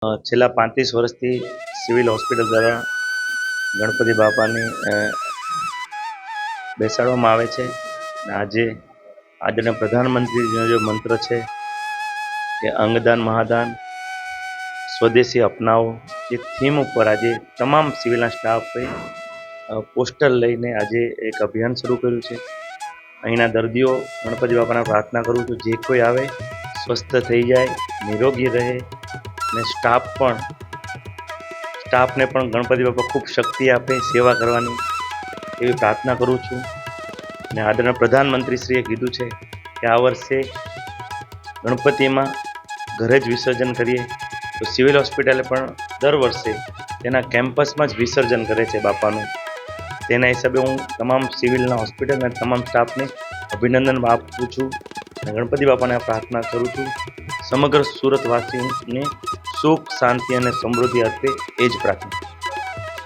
છેલ્લા 35 વર્ષથી civil hospital દ્વારા ગણપતિ બાપાની બેસાડવામાં આવે છે. અને આજે આદરણીય પ્રધાનમંત્રીનો જે મંત્ર છે કે અંગદાન મહાદાન સ્વદેશી અપનાવો, એ થીમ ઉપર આજે તમામ સિવિલના સ્ટાફે પોસ્ટર લઈને આજે એક અભિયાન શરૂ કર્યું છે. અહીંના દર્દીઓ ગણપતિ બાપાને પ્રાર્થના કરું છું, જે કોઈ આવે સ્વસ્થ થઈ જાય, નિરોગી રહે, અને સ્ટાફને પણ ગણપતિ બાપા ખૂબ શક્તિ આપે સેવા કરવાની, એવી પ્રાર્થના કરું છું. અને આદરણીય પ્રધાનમંત્રીશ્રીએ કીધું છે કે આ વર્ષે ગણપતિમાં ઘરે જ વિસર્જન કરીએ, તો સિવિલ હોસ્પિટલે પણ દર વર્ષે તેના કેમ્પસમાં જ વિસર્જન કરે છે બાપાનું. તેના હિસાબે હું તમામ સિવિલના હોસ્પિટલ અને તમામ સ્ટાફને અભિનંદન આપું છું અને ગણપતિ બાપાને પ્રાર્થના કરું છું સમગ્ર સુરતવાસીઓને સુખ, શાંતિ અને સમૃદ્ધિ આપે, એ જ પ્રાર્થના.